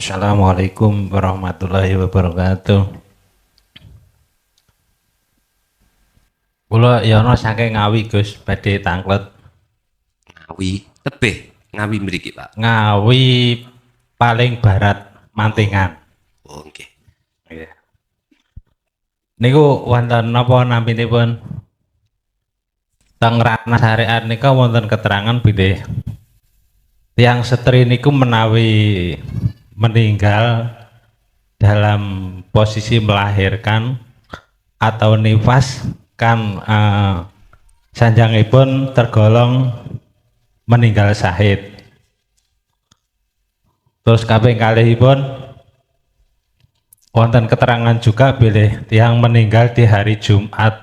Assalamualaikum warahmatullahi wabarakatuh. Kula ya ana saking Ngawi Gus, badhe tanglet. Ngawi tebih Ngawi mriki Pak. Ngawi paling barat Mantingan. Oh nggih. Nggih. Niku wonten napa nampinipun? Teng ranah syariat nika wonten keterangan bilih tiyang setri niku menawi meninggal dalam posisi melahirkan atau nifas kan sanjangipun tergolong meninggal syahid. Terus kaping kalihipun wonten keterangan juga bilih tiyang meninggal di hari Jumat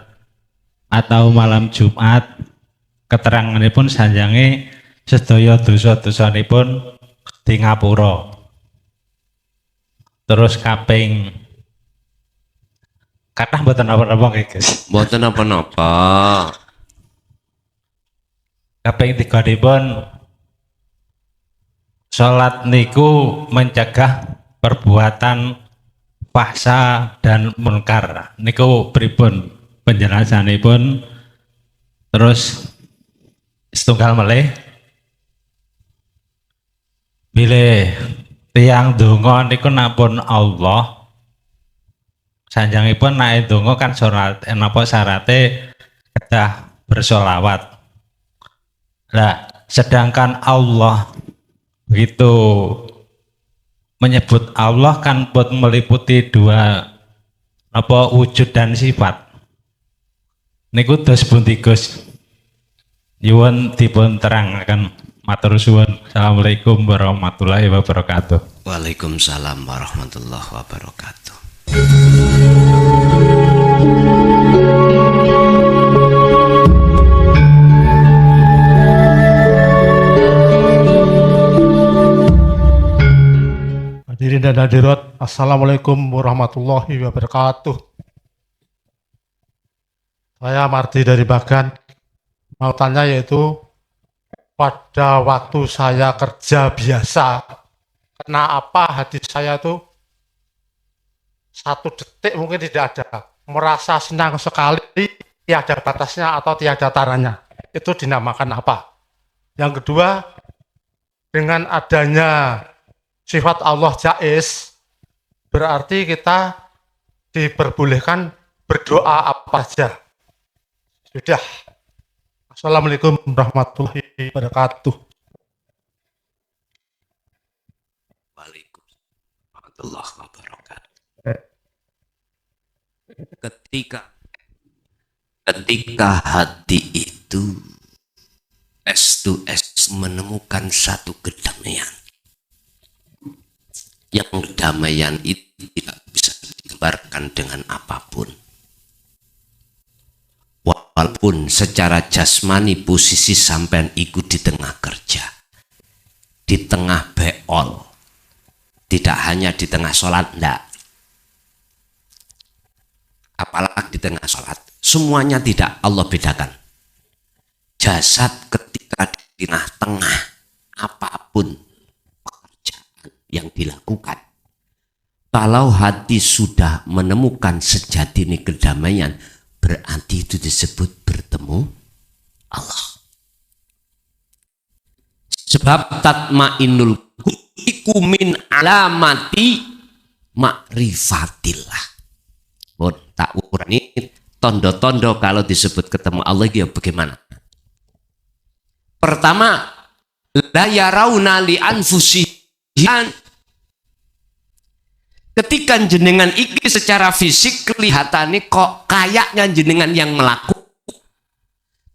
atau malam Jumat, keteranganipun sanjange sedaya dosa-dosanipun di ngapura. Terus kaping kathah mboten napa-napa nggih Gus. Mboten napa-napa. Kaping tiganipun salat niku mencegah perbuatan fahsya dan munkar. Niku pripun penjelasanipun? Terus setunggal melih bilih tiyang donga niku napun Allah sanjangipun nek donga kan salat napa syarate kedah bersolawat. Nah, sedangkan Allah begitu menyebut Allah kan buat meliputi dua apa wujud dan sifat. Niku dos pundi Gus? Nyuwun dipun terangaken. Matur suwun. Assalamualaikum warahmatullahi wabarakatuh. Waalaikumsalam warahmatullahi wabarakatuh. Hadirin dan hadirat, Assalamualaikum warahmatullahi wabarakatuh. Saya Mardi dari Bagan. Mau tanya yaitu, pada waktu saya kerja biasa, kenapa hati saya itu 1 detik mungkin tidak ada, merasa senang sekali, tiada batasnya atau tiada taranya. Itu dinamakan apa? Yang kedua, dengan adanya sifat Allah jaiz, berarti kita diperbolehkan berdoa apa saja. Sudah. Assalamualaikum warahmatullahi wabarakatuh. Waalaikumsalam warahmatullahi wabarakatuh. Ketika hati itu menemukan satu kedamaian, yang kedamaian itu tidak bisa digambarkan dengan apapun. Walaupun secara jasmani posisi sampean ikut di tengah kerja, di tengah beol, tidak hanya di tengah sholat, enggak. Apalagi di tengah sholat, semuanya tidak Allah bedakan. Jasad ketika di tengah-tengah apapun pekerjaan yang dilakukan, kalau hati sudah menemukan sejati ini kedamaian, berarti itu disebut bertemu Allah. Sebab tatmainnul qulub min alamati ma'rifatillah. Tak urangi tondo-tondo kalau disebut ketemu Allah itu ya bagaimana? Pertama, la yarawna li anfusihim. Ketika jenengan iki secara fisik kelihatannya kok kayaknya jenengan yang melakukan,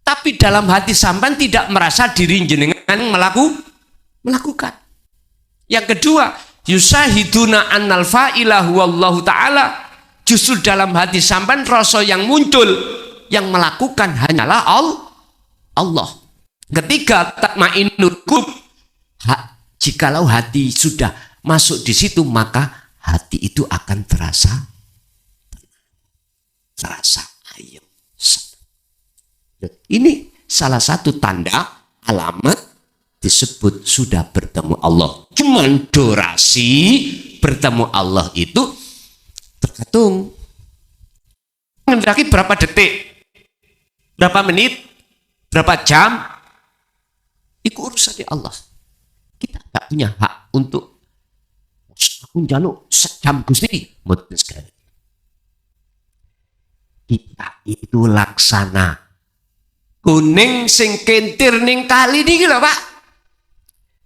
tapi dalam hati sampean tidak merasa diri jenengan melakukan. Yang kedua, yusahiduna annal fa'ilahu wallahu ta'ala. Justru dalam hati sampean rasa yang muncul, yang melakukan hanyalah Allah. Ketiga, tatmainnul qulub. Jikalau hati sudah masuk di situ, maka hati itu akan terasa ayem. Ini salah satu tanda alamat disebut sudah bertemu Allah. Cuman durasi bertemu Allah itu tergantung mengendaki berapa detik, berapa menit, berapa jam, itu urusan di Allah. Kita nggak punya hak untuk aku njaluk sejam Gusti, mboten sekali. Kita itu laksana kuning sing kentir ning kali niki lho Pak.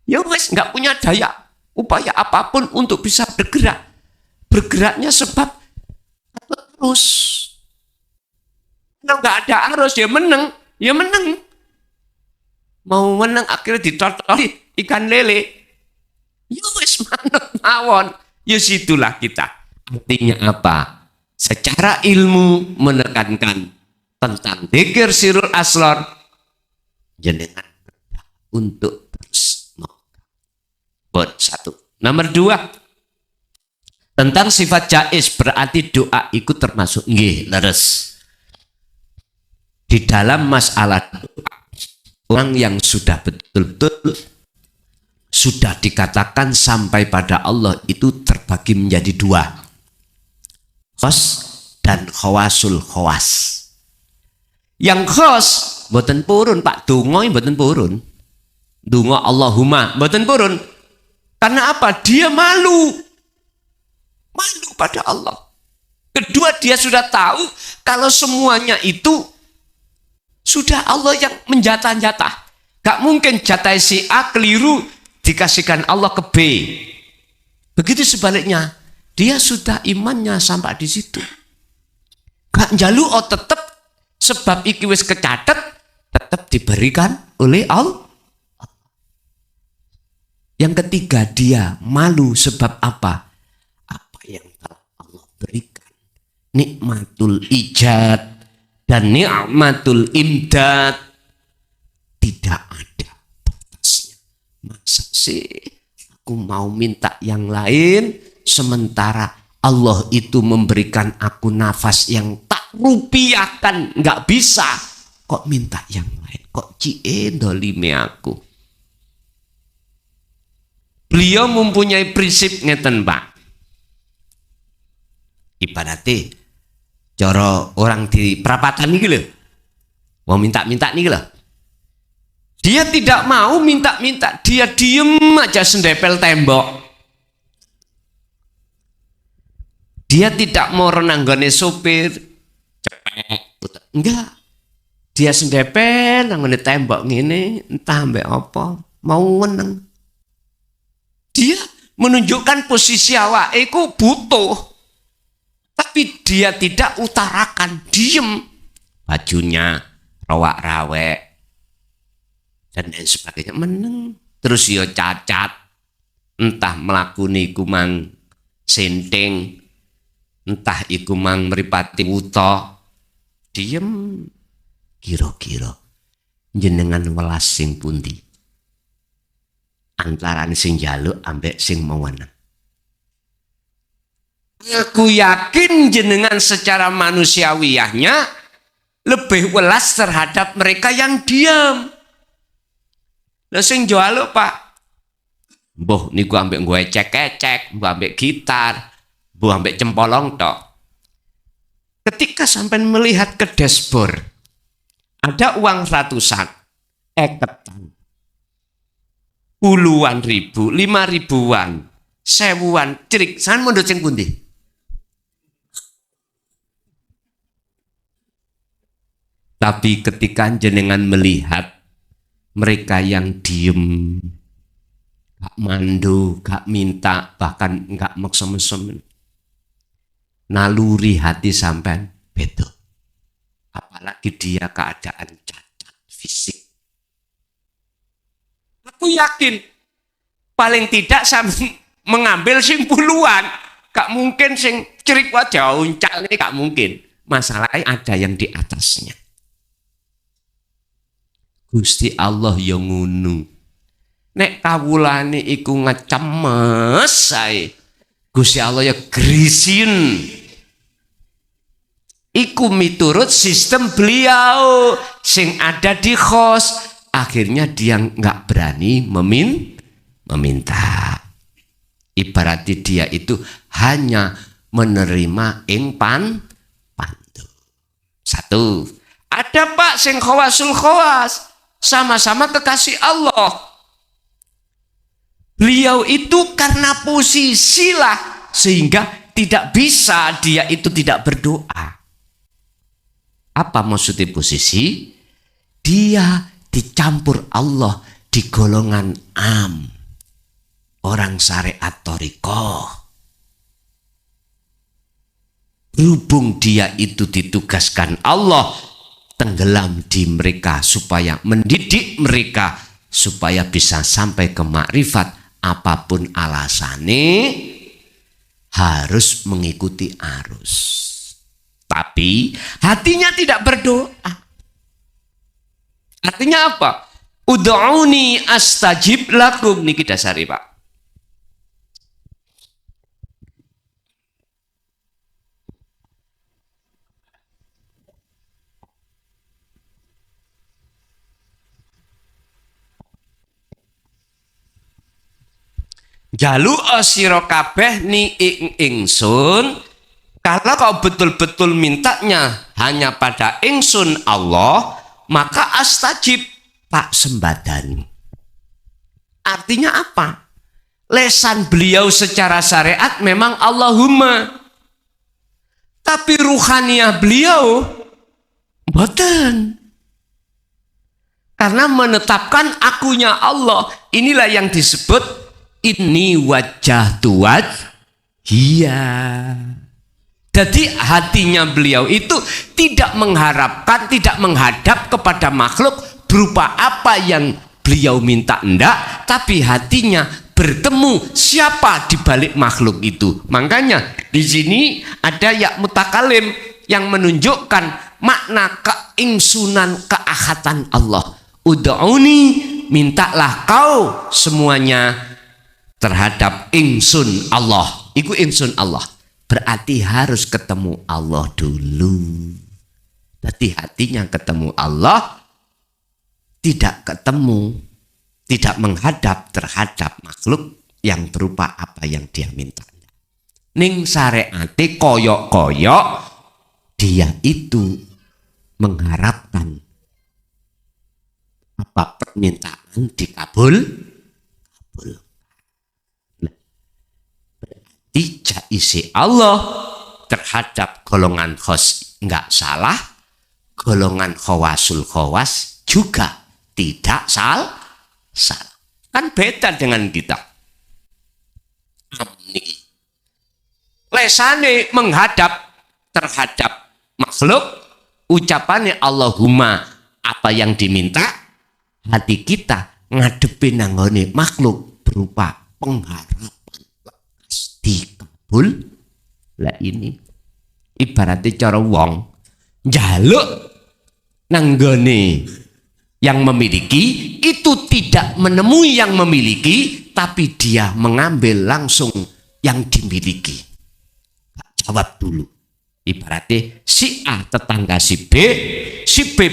Ya wes nggak punya daya upaya apapun untuk bisa bergerak. Bergeraknya sebab terus. Kalau nggak ada arus ya menang, ya menang. Mau menang akhirnya ditotoli ikan lele. Ya wes manut mawon. Ya situlah kita. Artinya apa? Secara ilmu menekankan tentang dzikir sirul asrar jenengan untuk terus buat satu. Nomor 2 tentang sifat jaiz berarti doa ikut termasuk nggih leres. Di dalam masalah doa orang yang sudah betul-betul sudah dikatakan sampai pada Allah itu terbagi menjadi 2. Khos dan khawasul khawas. Yang khos mboten purun Pak, donga mboten purun. Donga Allahumma mboten purun. Karena apa? Dia malu. Malu pada Allah. Kedua, dia sudah tahu kalau semuanya itu sudah Allah yang menjatah-jatah. Gak mungkin jatah si A keliru dikasihkan Allah ke B. Begitu sebaliknya. Dia sudah imannya sampai di situ. Gak njaluk tetap sebab iki wis kecatet tetap diberikan oleh Allah. Yang ketiga, dia malu sebab apa? Apa yang telah Allah berikan. Nikmatul ijad dan nikmatul imdad tidak ada batasnya. Masa sih aku mau minta yang lain sementara Allah itu memberikan aku nafas yang tak rupiahkan, nggak bisa. Kok minta yang lain? Kok cie dolime aku? Beliau mempunyai prinsip ngeten Pak. Ibaratnya cara orang di perapatan ini lho. Mau minta-minta nih lho. Dia tidak mau minta-minta, dia diem aja sendepel tembok. Dia tidak mau renanggone sopir, cepet, enggak. Dia sendepel nanggone tembok ngene, entah ambek apa, mau meneng. Dia menunjukkan posisi awake iku butuh. Tapi dia tidak utarakan, diem. Bajunya rawak-rawek dan lain sebagainya meneng. Terus yo cacat, entah melakuni kumang senting, entah iku mang mripati wuta, diem. Kira-kira jenengan welas sing pundi antarané sing njaluk ambek sing mewenang? Aku yakin jenengan secara manusiawiyahnya lebih welas terhadap mereka yang diam. Lah sing njaluk Pak, mbuh niku ambek gue ecek-ecek, mbuh ambek gitar, mbuh ambek cempolong tok. Ketika sampai melihat ke dashboard, ada uang ratusan, eketan, puluhan ribu, 5.000-an, 1.000-an, cirik, sampean mondok sing pundi? Tapi ketika jenengan melihat mereka yang diem, gak mandu, gak minta, bahkan gak maksem-mesem, naluri hati sampean beda. Apalagi dia keadaan cacat fisik. Aku yakin paling tidak sampai mengambil sing puluhan, gak mungkin sing cerik wajah uncal ini, gak mungkin. Masalahnya ada yang di atasnya. Gusti Allah yang ngunu. Nek kawulane iku ngecemes sae. Gusti Allah ya grisin. Iku miturut sistem beliau sing ada di khos. Akhirnya dia nggak berani meminta. Ibarat dia itu hanya menerima ing pandu. Satu. Ada Pak sing khawasul khawas, sama-sama kekasih Allah. Beliau itu karena posisi lah sehingga tidak bisa dia itu tidak berdoa. Apa maksudnya posisi? Dia dicampur Allah di golongan orang syariat thariqah. Berhubung dia itu ditugaskan Allah tenggelam di mereka supaya mendidik mereka supaya bisa sampai ke makrifat, apapun alasannya harus mengikuti arus. Tapi hatinya tidak berdoa. Artinya apa? Ud'uni astajib lakum, niki dasari Pak. Jalu sira kabeh ni ingsun, kalau kau betul-betul mintanya hanya pada ingsun Allah, maka astajib, tak sembadani. Artinya apa? Lesan beliau secara syariat memang Allahumma, tapi ruhaniah beliau boten. Karena menetapkan akunya Allah, inilah yang disebut ini wajah tuat, iya. Jadi hatinya beliau itu tidak mengharapkan, tidak menghadap kepada makhluk berupa apa yang beliau minta, enggak, tapi hatinya bertemu siapa di balik makhluk itu. Makanya di sini ada ya mutakalim yang menunjukkan makna keingsunan, keahatan Allah. Ud'uni, mintalah kau semuanya terhadap ingsun Allah. Iku ingsun Allah. Berarti harus ketemu Allah dulu. Jadi hatinya ketemu Allah, tidak ketemu, tidak menghadap terhadap makhluk yang berupa apa yang dia minta. Ning syariate koyok-koyok dia itu mengharapkan apa permintaan dikabul. Isi Allah terhadap golongan khos enggak salah, golongan khawasul khawas juga tidak salah. Kan beda dengan kita. Lesane menghadap terhadap makhluk, ucapannya Allahumma, apa yang diminta, hati kita ngadepin nanggone makhluk berupa pengharapan dikabul. Lah ini ibaratnya cara wong njaluk nanggone yang memiliki itu tidak menemui yang memiliki, tapi dia mengambil langsung yang dimiliki. Jawab dulu. Ibaratnya si A tetangga si B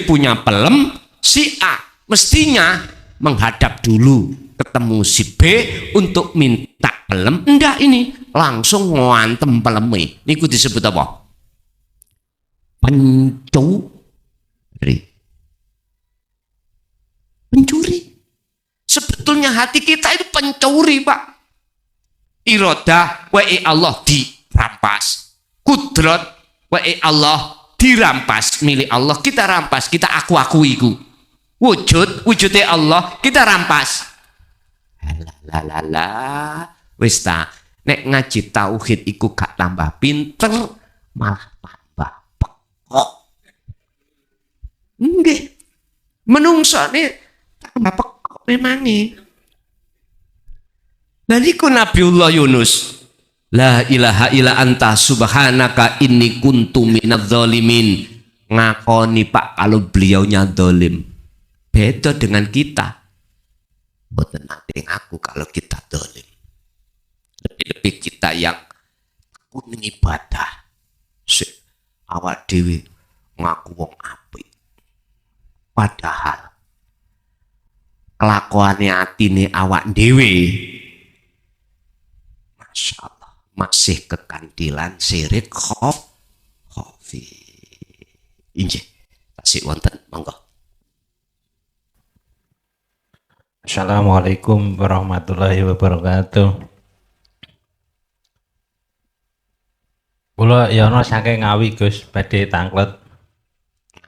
punya pelem, si A mestinya menghadap dulu ketemu si B untuk minta pelem. Enggak, ini langsung ngantem peleme. Niku disebut apa? Pencuri. Sebetulnya hati kita itu pencuri, Pak. Irodah wae Allah dirampas. Kudrat wae Allah dirampas. Milik Allah kita rampas, kita aku-akui iku. Wujudnya Allah kita rampas. Wis ta, nek ngaji tauhid iku gak tambah pinter, malah tambah pekok. Nggih. Menungsone tambah pekok memangi. Lah niku Nabiullah Yunus. La ilaha illa anta subhanaka inni kuntu minadz zalimin. Ngakoni Pak kalau beliaunya zalim. Beda dengan kita. Boten nate ngaku kalau kita zalim. Lebih kita yang tekun ibadah. Awak dhewe ngaku wong apik. Padahal kelakuane atine awak dhewe, Masya Allah, masih kekandilan sirik khofi. Injih, tasik wonten, monggo. Assalamualaikum warahmatullahi wabarakatuh. Kula ya ana saking Ngawi Gus, badhe tanglet.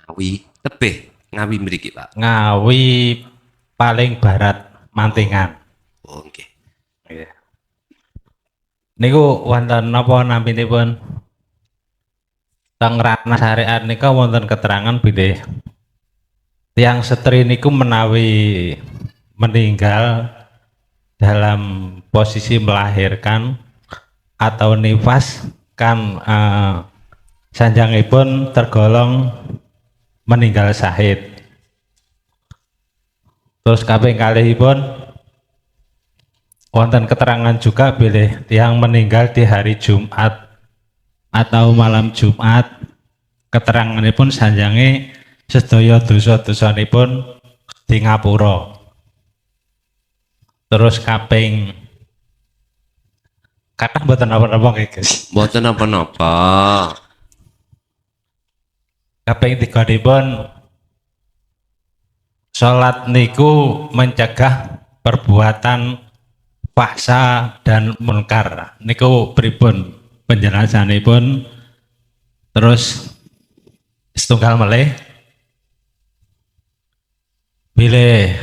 Ngawi, tebih Ngawi mriki, Pak. Ngawi paling barat Mantingan. Oh, nggih. Nggih. Niku wonten napa nampinipun teng ranah syariat nika wonten keterangan bilih tiyang setri niku menawi meninggal dalam posisi melahirkan atau nifas kan sanjangipun tergolong meninggal syahid. Terus kaping kalihipun wonten keterangan juga bilih tiyang meninggal di hari Jumat atau malam Jumat, keteranganipun sanjange sedaya dosa-dosanipun di ngapura. Terus kaping kathah mboten napa-napa nggih, Gus. Mboten napa-napa. Kaping tiganipun salat niku mencegah perbuatan fahsya dan munkar. Niku pripun penjelasanipun? Terus setunggal melih bilih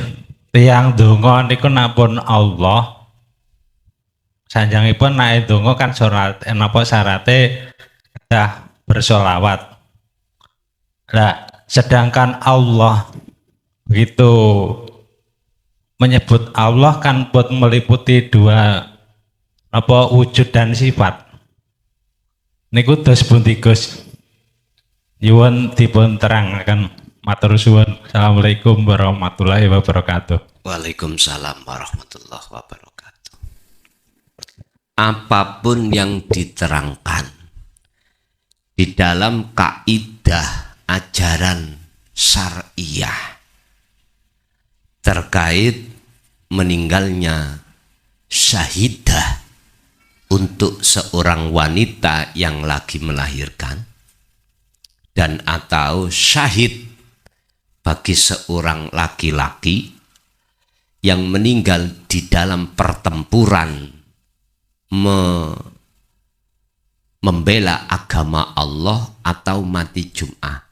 tiyang donga niku napun Allah sanjangipun nek donga kan salat napa syarate dah bersolawat. Nah, sedangkan Allah begitu menyebut Allah kan buat meliputi dua apa wujud dan sifat. Niku dos pundi Gus? Nyuwun dipun terangaken. Matur suwun. Assalamualaikum warahmatullahi wabarakatuh. Waalaikumsalam warahmatullahi wabarakatuh. Apapun yang diterangkan di dalam kaidah ajaran syariah terkait meninggalnya syahidah untuk seorang wanita yang lagi melahirkan dan atau syahid bagi seorang laki-laki yang meninggal di dalam pertempuran membela agama Allah atau mati Jum'ah,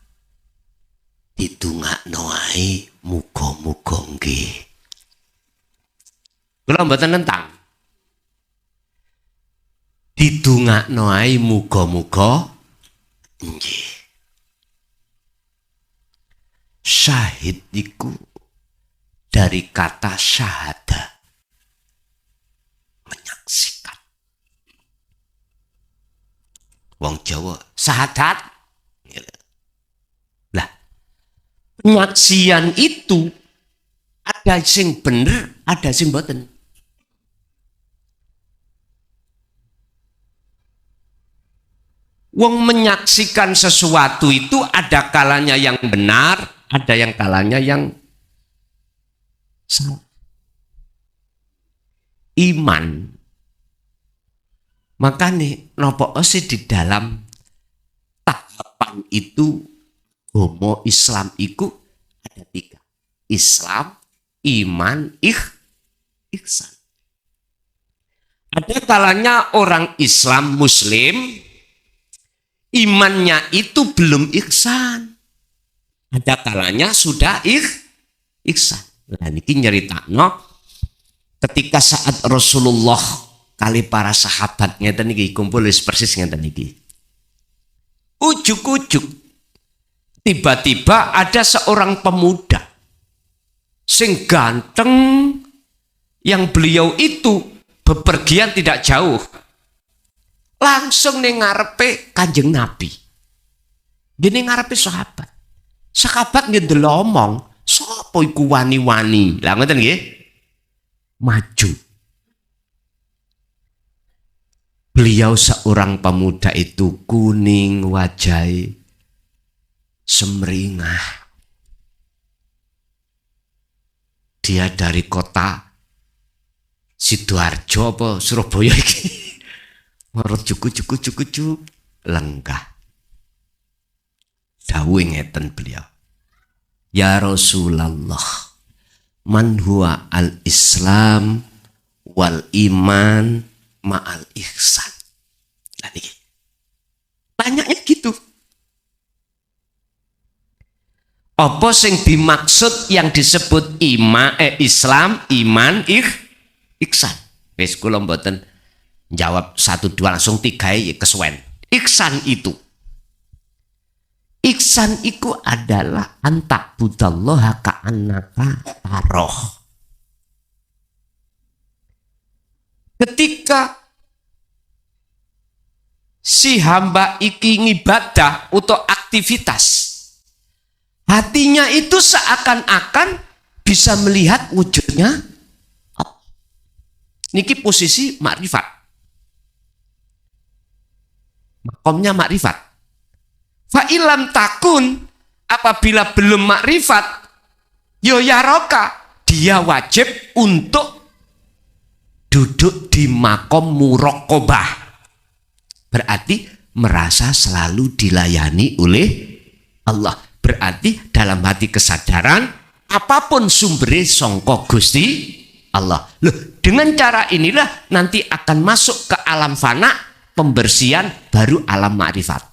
ditungakno ae muga-muga nggih. Kula mboten nentang. Ditungakno ae muga-muga nggih. Syahid iku dari kata syahada, menyaksikan. Wong Jawa syahadat. Lah, penyaksian itu ada sing bener, ada sing mboten. Wong menyaksikan sesuatu itu ada kalanya yang benar, ada yang kalanya yang salah. Iman. Makanya nopo sih di dalam tahapan itu homo Islam itu ada 3. Islam, iman, ihsan. Ada kalanya orang Islam Muslim imannya itu belum ihsan. Ada kalanya sudah ihsan. Nah niki nyeritakno ketika saat Rasulullah kali para sahabat ngeten niki kumpul persis ngeten niki. Ujuk-ujuk tiba-tiba ada seorang pemuda sing ganteng yang beliau itu bepergian tidak jauh. Langsung ning ngarepe Kanjeng Nabi. Dene ngarepe sahabat. Sahabat ndelok omong, sapa iku wani-wani? Lah ngoten nggih. Maju. Beliau seorang pemuda itu kuning wajah, semringah. Dia dari kota Sidoarjo apa Surabaya iki. Marut cukup lenggah. Dawuh ngeten beliau. Ya Rasulullah, man huwa al-Islam wal iman ma'al ihsan. Lah niki. Tanyanya gitu. Apa sing dimaksud yang disebut Islam, iman, ihsan? Wis kula mboten jawab 1 2 langsung 3 ya kesuwen. Ihsan itu adalah antak budallaha ka'annaka taroh. Ketika si hamba iki ngibadah atau aktivitas, hatinya itu seakan-akan bisa melihat wujudnya. Niki posisi makrifat. Makomnya makrifat. Fa'ilam takun, apabila belum makrifat, yo yaroka, dia wajib untuk duduk di makom muraqabah. Berarti merasa selalu dilayani oleh Allah. Berarti dalam hati kesadaran, apapun sumbernya songko Gusti Allah. Loh, dengan cara inilah nanti akan masuk ke alam fana, pembersihan, baru alam ma'rifat.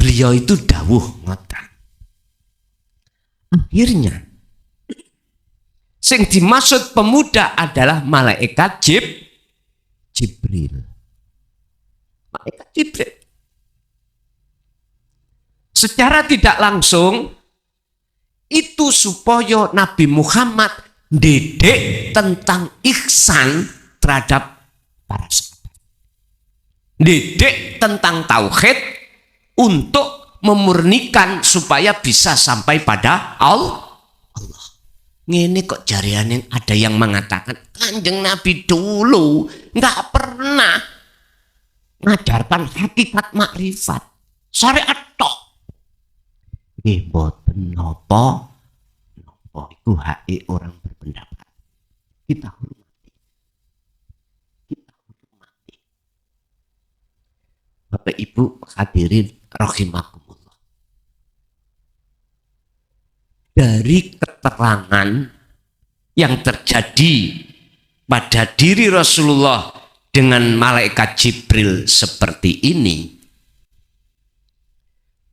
Beliau itu dawuh ngoten. Akhirnya sing dimaksud pemuda adalah malaikat Jibril. Malaikat Jibril. Secara tidak langsung itu supaya Nabi Muhammad didik tentang ihsan terhadap para sahabat. Didik tentang tauhid untuk memurnikan supaya bisa sampai pada Allah. Ngene kok jariane ada yang mengatakan Kanjeng Nabi dulu nggak pernah ngajarkan hakikat makrifat. Syariat tok. Nggih mboten napa iku hak orang berpendapat. Kita hormati. Bapak Ibu hadirin rahimakumullah. Dari keterangan yang terjadi pada diri Rasulullah dengan malaikat Jibril seperti ini,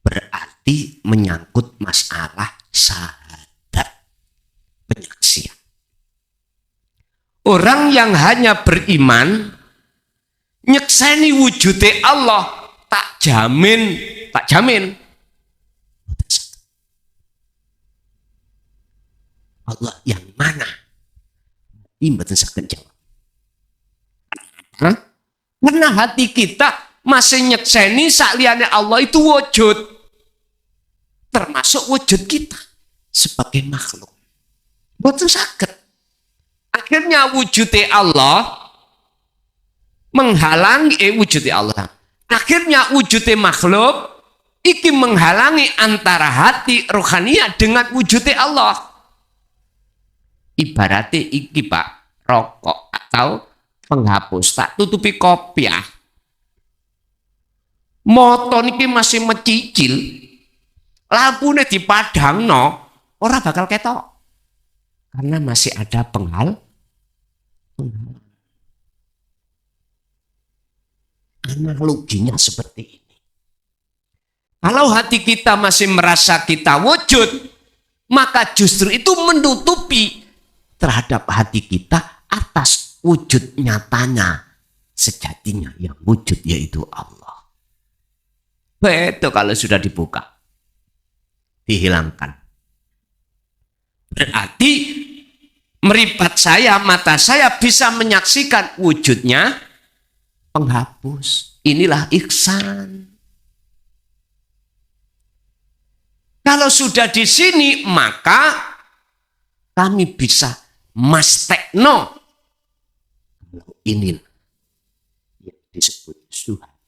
berarti menyangkut masalah syahadat, penyaksian. Orang yang hanya beriman nyekseni wujude Allah, tak jamin. Allah yang mana? Ini mboten saged jawab. Karena hati kita masih nyekseni sakliyane Allah itu wujud. Termasuk wujud kita sebagai makhluk. Mboten saged. Akhirnya wujudnya Allah menghalangi wujudnya Allah. Akhirnya wujudnya makhluk iki menghalangi antara hati rohania dengan wujudnya Allah. Ibaratnya iki Pak, rokok atau penghapus tak tutupi kopiah. Moto niki masih mecicil. Lampune dipadangno ora bakal ketok. Karena masih ada penghalang. Analoginya seperti ini. Kalau hati kita masih merasa kita wujud, maka justru itu menutupi terhadap hati kita atas wujud nyatanya, sejatinya yang wujud yaitu Allah. Betul kalau sudah dibuka, dihilangkan. Berarti meripat saya, mata saya bisa menyaksikan wujudnya penghapus. Inilah ihsan. Kalau sudah di sini, maka kami bisa mastekno. Ini yang disebut syuhada.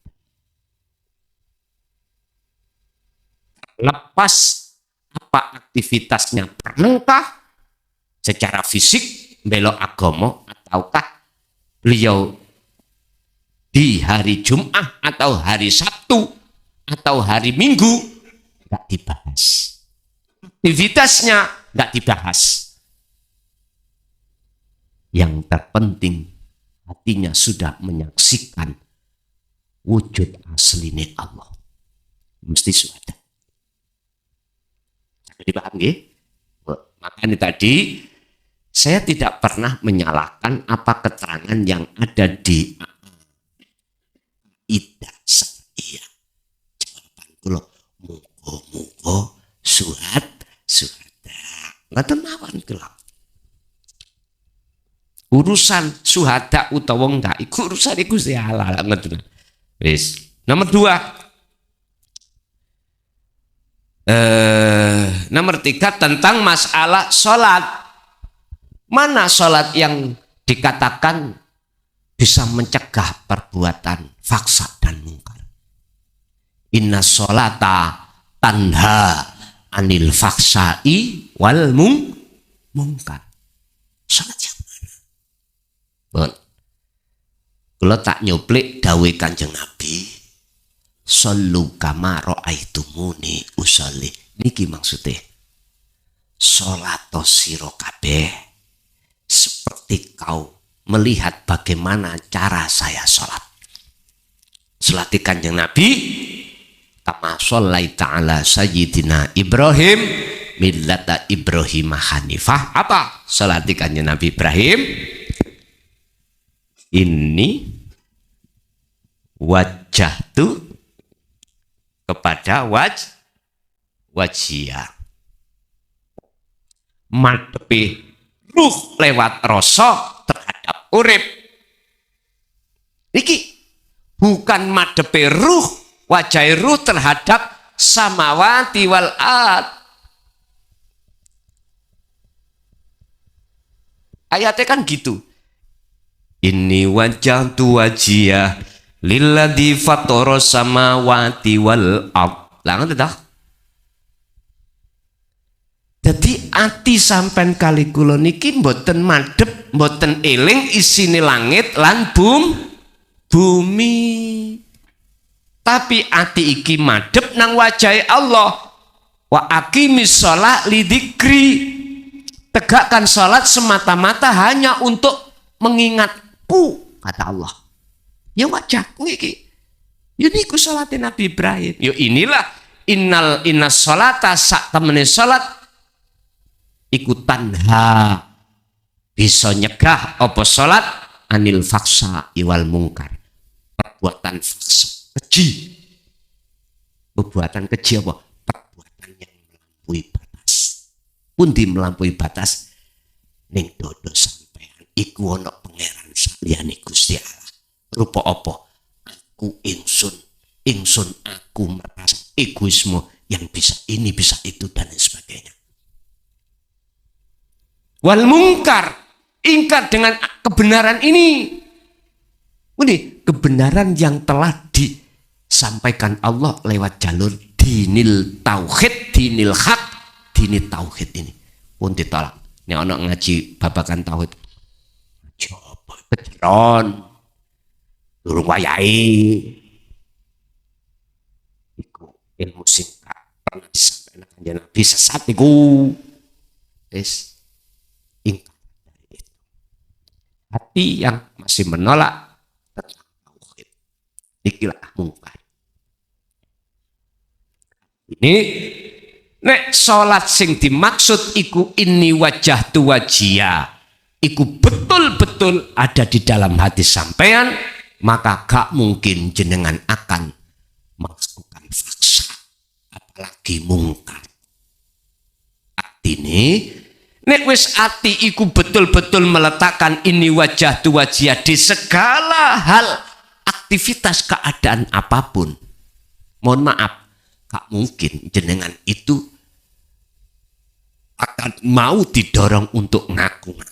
Lepas apa aktivitasnya pernahkah secara fisik belok agama, ataukah beliau di hari Jumat atau hari Sabtu atau hari Minggu, nggak dibahas. Aktivitasnya nggak dibahas. Yang terpenting hatinya sudah menyaksikan wujud aslinya Allah. Mesti sudah. Jadi paham ya? Makanya tadi saya tidak pernah menyalahkan apa keterangan yang ada di Ida saya. Jawaban kula muga-muga suhada. Ngoten mawon kula. Urusan suhada utawa enggak iku urusan iku Gusti Allah ngoten. Wis. Nomor 2. Nomor 3 tentang masalah sholat. Mana sholat yang dikatakan bisa mencegah perbuatan faksa dan mungkar? Inna sholata tanha anil faksai wal mungkar. Sholat yang mana? Bon. Kalau tak nyuplik dawe Kanjeng Nabi, sallu kama ra'aitumuni usolli. Niki maksudnya sholat sira kabeh seperti kau melihat bagaimana cara saya sholat. Sholat Kanjeng Nabi kama shallaita ala sayyidina Ibrahim millata Ibrahim hanifah. Apa sholat Kanjeng Nabi Ibrahim? Ini wajjahtu kepada wajia madhepe ruh lewat rasa terhadap urip. Iki bukan madhepe ruh, wajah ruh terhadap samawati wal ard. Ayatnya kan gitu. Inni wajjahtu wajhiya lilladzi fatara samawati wal ard. Lah ngoten ta? Jadi ati sampean kali kula niki mboten madhep, mboten eling isine langit lan bumi. Tapi ati iki madhep nang wajahe Allah. Wa aqimis shalah lidzikri. Tegakkan salat semata-mata hanya untuk mengingatku, kata Allah. Ya wajahku iki. Ya niku salate Nabi Ibrahim. Ya inilah innas sholata sak temene salat iku tanha bisa nyegah apa salat anil faksa iwal mungkar. Perbuatan faksa, keji. Perbuatan keji apa? Perbuatan yang melampaui batas. Pundi melampaui batas ning dodo sampean iku ana pangeran saliyane Gusti Allah. Rupa apa? Aku ingsun aku merasa egoisme yang bisa ini bisa itu dan lain sebagainya. Wal mungkar, ingkar dengan kebenaran ini. Ini kebenaran yang telah disampaikan Allah lewat jalur dinil tauhid, dinil hak, dinil tauhid ini pun ditolak. Ini anak ngaji babakan tauhid. Coba kejeron, durung wayahe. Iku ilmu sing pernah disampaikan Kanjeng Nabi sesat iku. Wis ingkar dari itu. Hati yang masih menolak tentang tauhid, ikilah mungkar. Ini nek salat sing dimaksud iku inni wajjahtu wajhiya, iku betul-betul ada di dalam hati sampean, maka gak mungkin jenengan akan melakukan faksa, apalagi mungkar. Artine nek wis ati iku betul-betul meletakkan ini wajjahtu wajhiya di segala hal, aktivitas keadaan apapun. Mohon maaf, gak mungkin jenengan itu akan mau didorong untuk ngaku-ngaku.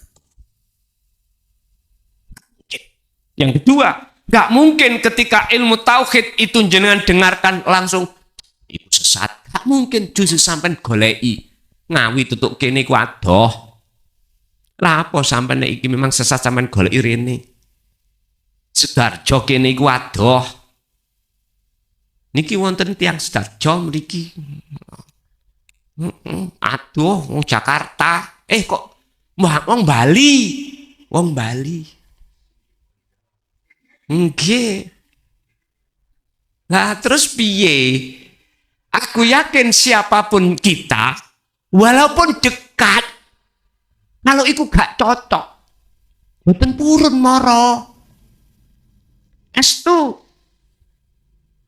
Yang kedua, gak mungkin ketika ilmu tauhid itu jenengan dengarkan langsung itu sesat. Gak mungkin, justru sampai golei Ngawi tutuk kene ku adoh. Lah apa sampeyan iki memang sesat sampean golek rene. Sudarjo kene iku adoh. Niki wonten tiyang Sudarjo mriki. Aduh, wong Jakarta. Kok wong Bali. Wong Bali. Nggih. Lah terus piye? Aku yakin siapapun kita, walaupun dekat, kalau itu gak cocok, boten purun moro. Estu.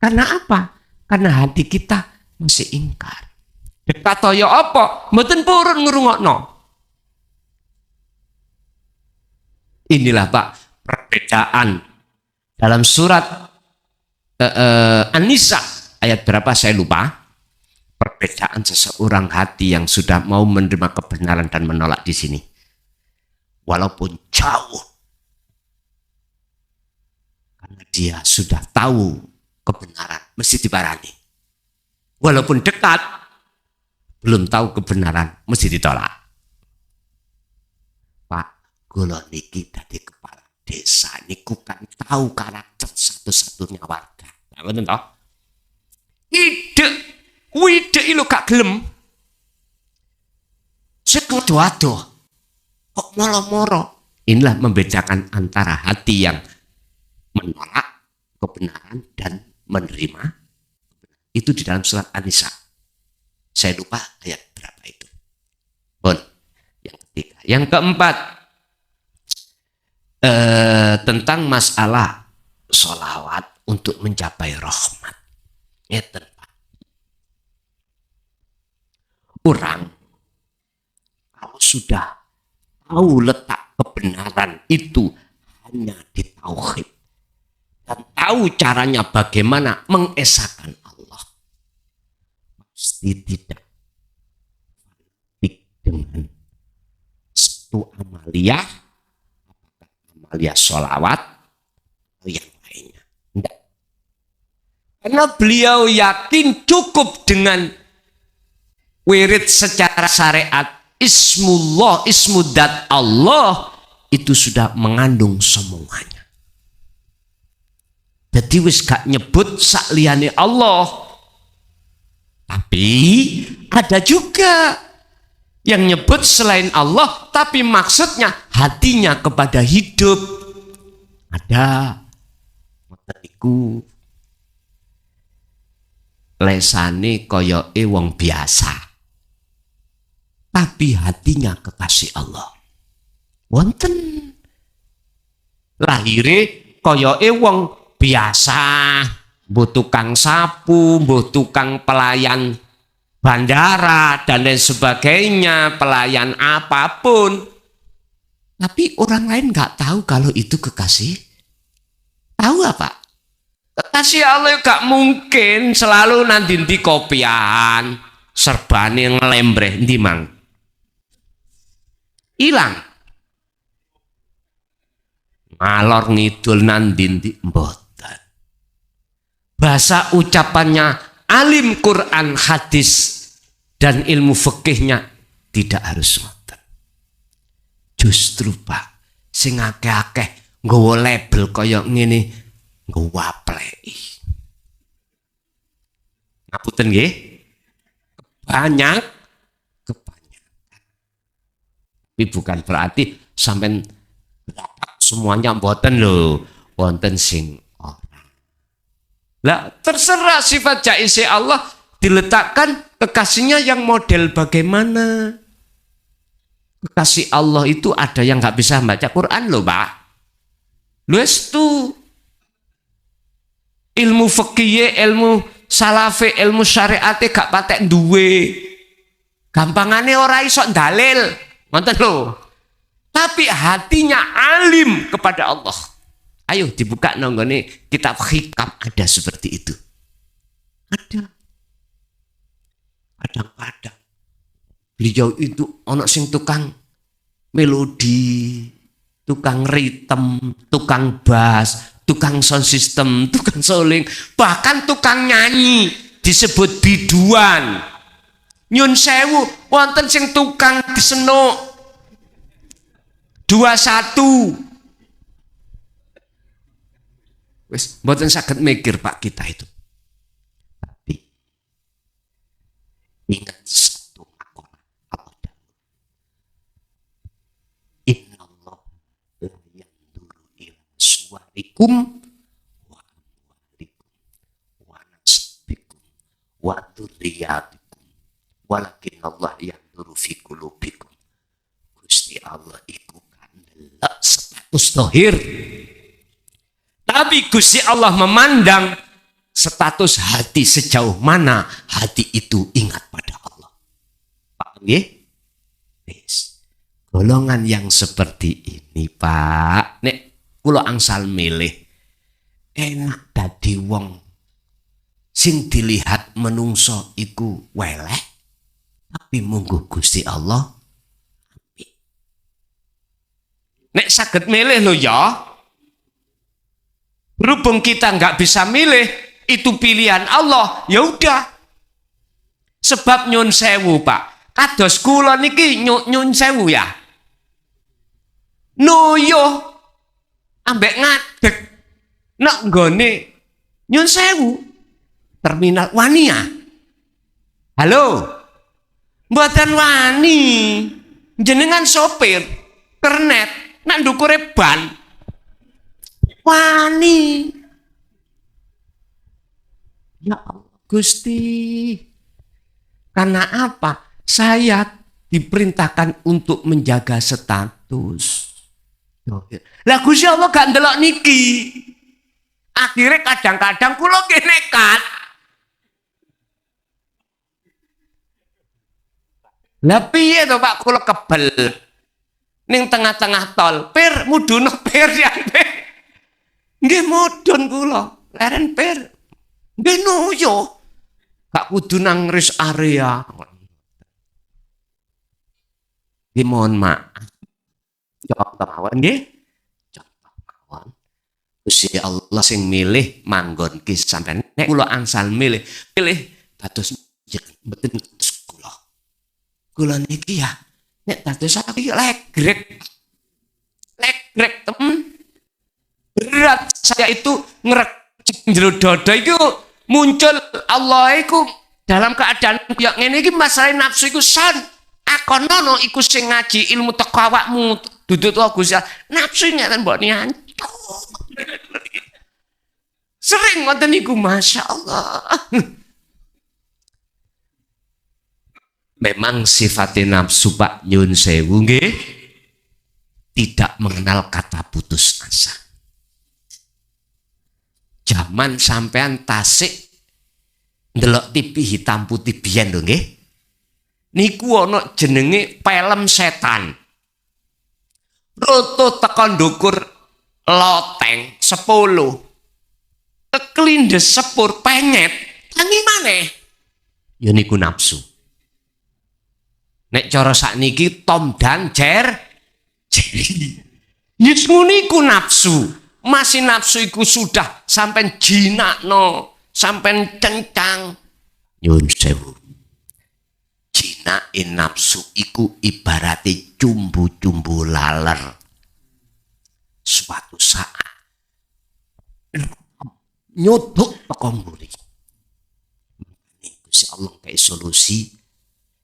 Karena apa? Karena hati kita masih ingkar. Dekat toyo apa? Boten purun ngrungokno. Inilah Pak perbedaan dalam surat An-Nisa ayat berapa saya lupa. Perbedaan seseorang hati yang sudah mau menerima kebenaran dan menolak di sini. Walaupun jauh. Karena dia sudah tahu kebenaran, mesti diparani. Walaupun dekat, belum tahu kebenaran, mesti ditolak. Pak, kula niki dadi kepala desa niku kan tahu karakter satu-satunya warga. Ngoten toh? Ide ilo gak gelem. Sik ado-ado. Kok moro-moro. Inilah membedakan antara hati yang menolak kebenaran dan menerima. Itu di dalam surat An-Nisa. Saya lupa ayat berapa itu. Bon, yang ketiga. Yang keempat, tentang masalah sholawat untuk mencapai rahmat. Orang kalau sudah tahu letak kebenaran itu hanya di tauhid dan tahu caranya bagaimana mengesahkan Allah, pasti tidak dengan satu amaliyah, apakah amaliyah sholawat atau yang lainnya. Tidak. Karena beliau yakin cukup dengan wirid secara syariat ismullah, ismudat Allah itu sudah mengandung semuanya. Jadi wis gak nyebut sak liyane Allah. Tapi ada juga yang nyebut selain Allah tapi maksudnya hatinya kepada hidup. Ada iku lesane koyoke wong biasa. Tapi hatinya kekasih Allah. Wonten lahire koyoke wong biasa, mbuh tukang sapu, mbuh tukang pelayan bandara dan lain sebagainya, pelayan apapun. Tapi orang lain nggak tahu kalau itu kekasih. Tahu apa? Kekasih Allah gak mungkin selalu nanti di kopian, serbane ngelembreh ndi mang. Hilang. Ngalor ngidul nandinti mboten. Bahasa ucapannya alim Quran, hadis dan ilmu fikihnya tidak harus ngoten. Justru Pak, sing akeh-akeh nggawa label kaya ngene nggawa pleki. Ngapunten nggih. Banyak tapi bukan berarti sampai semuanya mboten lho, wonten sing ora. Lah terserah sifat jaise Allah diletakkan kekasihnya yang model bagaimana. Kekasih Allah itu ada yang nggak bisa baca Quran loh Pak. Lu itu ilmu fikih, ilmu salafe, ilmu syariate gak patek duwe. Gampangane ora iso dalil. Ngoten lho. Tapi hatinya alim kepada Allah. Ayo dibuka nonggone kitab hikam, ada seperti itu. Ada. Kadang-kadang beliau itu ono sing tukang melodi, tukang ritm, tukang bass, tukang sound system, tukang soling, bahkan tukang nyanyi disebut biduan. Nyun sewu, wonten sing tukang disenuk 21. Wis mboten saged mikir Pak kita itu. Tapi ingat satu makalah Allah. Innallah la yanduru ila suwarikum wa amwalikum wa nasabikum wa dzurriyyatikum walakin Allah yanduru fi qulubikum. Gusti Allah iku kandelak status zahir. Tapi Gusti Allah memandang status hati sejauh mana hati itu ingat pada Allah. Pak nggih? Wis. Golongan yang seperti ini, Pak. Nek kula angsal milih enak dadi wong sing dilihat menungso iku weleh, tapi mungguh Gusti Allah. Nek saged milih lho ya. Berhubung kita nggak bisa milih, itu pilihan Allah, ya udah. Sebab nyun sewu Pak, kados kula niki nyun sewu ya. Noyo ambek ngadeg nek nggone nyun sewu terminal Wania. Halo, mboten wani. Jenengan sopir kernet nak ndukure ban. Wani. Ya Allah Gusti. Karena apa? Saya diperintahkan untuk menjaga status. Lah Gusti Allah gak ndelok niki. Akhirnya kadang-kadang kula nggih nekat. Lah piye to Pak kula kebel. Ning tengah-tengah tol, per mudune per ya. Nggih mudhun kula, leren per. Nggih nuyo. Gak kudu nang rest area. Nggih mohon maaf. Contoh mawon nggih. Contoh mawon. Gusti Allah sing milih manggon ki sampean. Nek kula angsal milih dados mboten kula. Kula niki ya nek dados aku legrek. Legrek temen. Berat saya itu ngerecek jero dada itu muncul Allah iku dalam keadaan koyo ngene iki masalah nafsu iku san akonono iku sing ngaji ilmu teko awakmu dudu to Gusti nafsu ngeten mbok nyantuk sering ngoten niku masyaallah. Memang sifatnya nafsu Pak nyun sewu nggih tidak mengenal kata putus asa. Zaman sampean tasik ndelok TV hitam putih biyen lho nggih. Niku ana jenenge film setan. Roto tekan ndukur loteng 10. Kekelindes sepur penyet. Tangi maneh. Ya niku nafsu. Nek cara sakniki Tom dan Jerry. Yes niku nafsu. Masih nafsu iku sudah sampai jinakno, sampai kencang. Nyun sewu. Jinakin nafsu iku ibarati cumbu-cumbu laler. Suatu saat nyuduk teko mburi. Gusti Allah kayak solusi.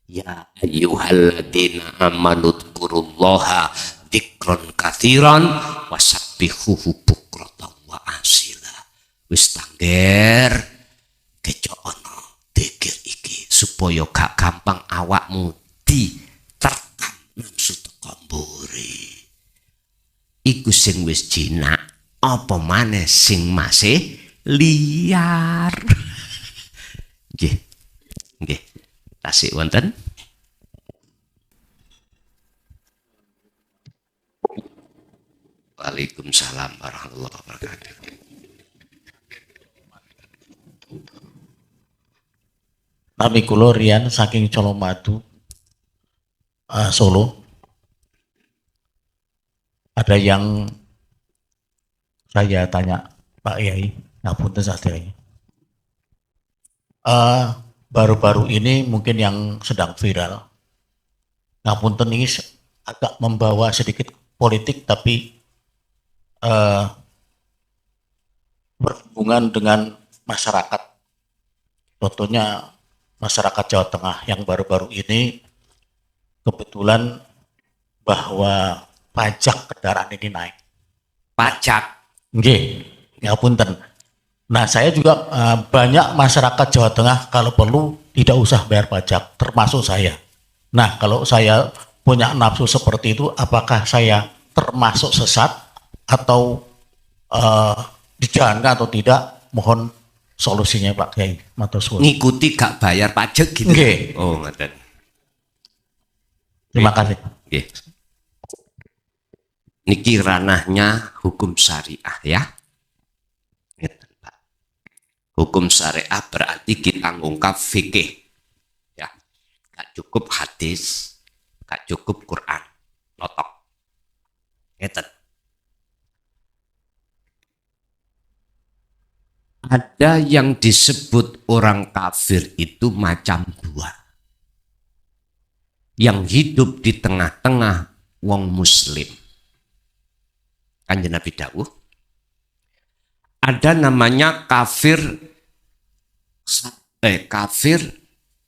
Ya ayyuhalladzina amanu dzkurullaha dzikron katsiran wasabbihuhu bukratan wa asila. Wis tangger kecono dikir iki supaya gak gampang awakmu diterkam nafsu teko mburi. Iku sing wis jinak apa maneh sing masih liar. Nggih. Nggih. Tasik wonten. Waalaikumsalam warahmatullahi wabarakatuh. Nami kula Rian saking Colomadu, Solo. Ada yang saya tanya Pak Yai, ngapunten sadaya. baru-baru ini mungkin yang sedang viral. Ngapunten ini agak membawa sedikit politik tapi berhubungan dengan masyarakat. Contohnya masyarakat Jawa Tengah yang baru-baru ini kebetulan bahwa pajak kendaraan ini naik. Pajak. Nggih, ngapunten. Nah, saya juga banyak masyarakat Jawa Tengah kalau perlu tidak usah bayar pajak, termasuk saya. Nah, kalau saya punya nafsu seperti itu, apakah saya termasuk sesat atau dijalankan atau tidak? Mohon solusinya Pak Kiai. Matur suwun. Ngikuti gak bayar pajak gitu. Nggih. Oh, ngoten. Terima kasih. Nggih. Niki ranahnya hukum syariah ya. Ngeten, Pak. Hukum syariah berarti kita ngungkap fikih. Ya. Gak cukup hadis, gak cukup Quran. Notok. Ngeten. Ada yang disebut orang kafir itu macam dua. Yang hidup di tengah-tengah wong muslim. Kanjeng Nabi dawuh, ada namanya kafir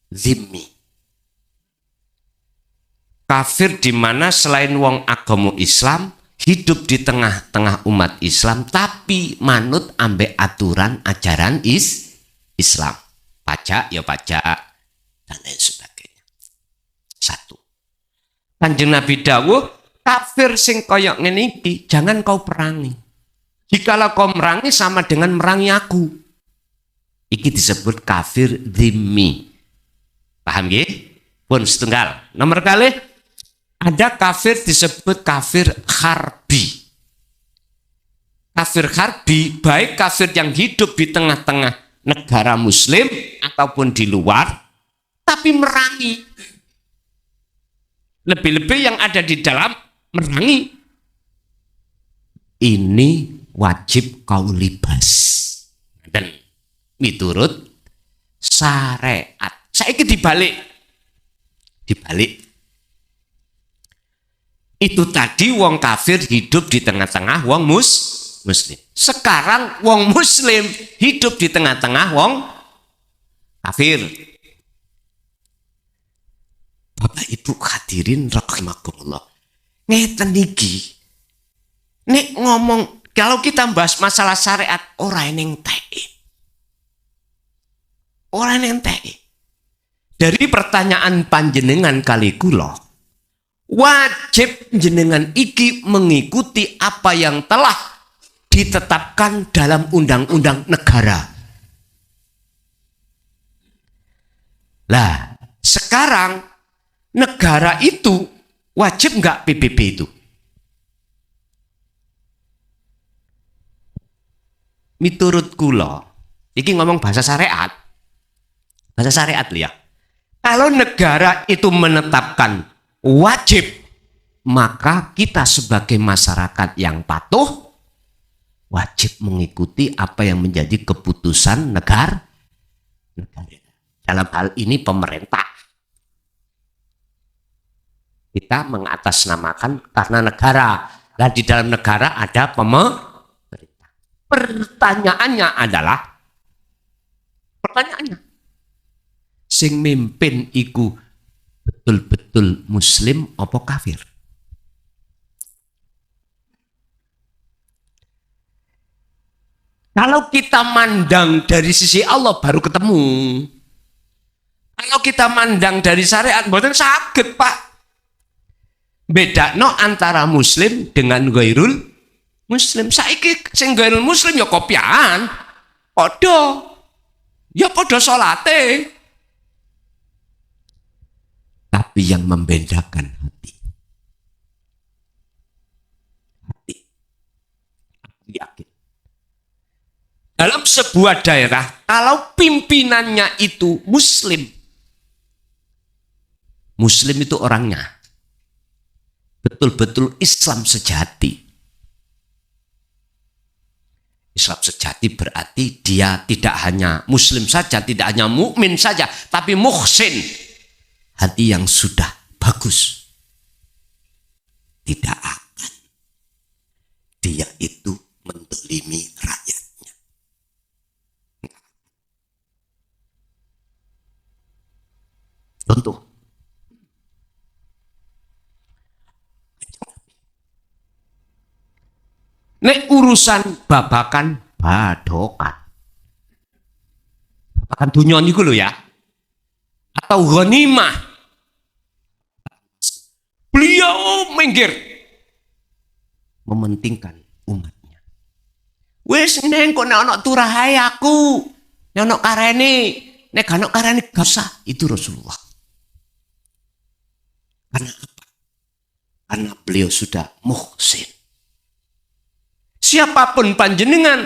zimmi. Kafir di mana selain wong agama Islam hidup di tengah-tengah umat Islam tapi manut ambek aturan ajaran Islam. Pajak ya pajak dan lain sebagainya. Satu. Kanjeng Nabi dawuh, kafir sing koyok ngene iki jangan kau perangi. Jikalau kau merangi sama dengan merangi aku. Iki disebut kafir zimmi. Paham nggih? Pun setunggal. Nomor kali ada kafir disebut kafir harbi. Kafir harbi baik kafir yang hidup di tengah-tengah negara muslim ataupun di luar tapi merangi. Lebih-lebih yang ada di dalam merangi. Ini wajib kau libas. Dan miturut syariat. Saiki dibalik. Itu tadi wong kafir hidup di tengah-tengah wong muslim. Sekarang wong muslim hidup di tengah-tengah wong kafir. Bapak Ibu hadirin rahimakumullah. Ngeten iki. Nek ngomong kalau kita bahas masalah syariat orang yang teke. Orang yang teke. Dari pertanyaan panjenengan kali kula, wajib jenengan iki mengikuti apa yang telah ditetapkan dalam undang-undang negara. Lah, sekarang negara itu wajib nggak PBB itu? Miturut kula, iki ngomong bahasa syariat. Bahasa syariat ya. Kalau negara itu menetapkan wajib, maka kita sebagai masyarakat yang patuh wajib mengikuti apa yang menjadi keputusan negara. Dalam hal ini pemerintah. Kita mengatasnamakan karena negara. Dan di dalam negara ada pemerintah. Pertanyaannya, sing mimpin iku betul-betul muslim apa kafir? Kalau kita mandang dari sisi Allah baru ketemu. Kalau kita mandang dari syariat mboten saged, Pak. Bedakno antara muslim dengan ghairul muslim. Saiki sing ghairul muslim ya kopian. Padha. Ya padha salate. Tapi yang membedakan hati. Hati. Yakin. Dalam sebuah daerah, kalau pimpinannya itu muslim. Muslim itu orangnya. Betul-betul Islam sejati. Islam sejati berarti dia tidak hanya muslim saja, tidak hanya mukmin saja, tapi muhsin. Hati yang sudah bagus. Tidak akan dia itu mendolimi rakyatnya. Contoh. Nek urusan babakan badokan. Babakan dunia niku lho ya. Atau ghanimah. Beliau minggir. Mementingkan umatnya. Wis neng kok nek ana turahae aku. Nek ana karene, nek gak ana karene gak usah. Itu Rasulullah. Karena apa? Karena beliau sudah muhsin. Siapapun panjenengan,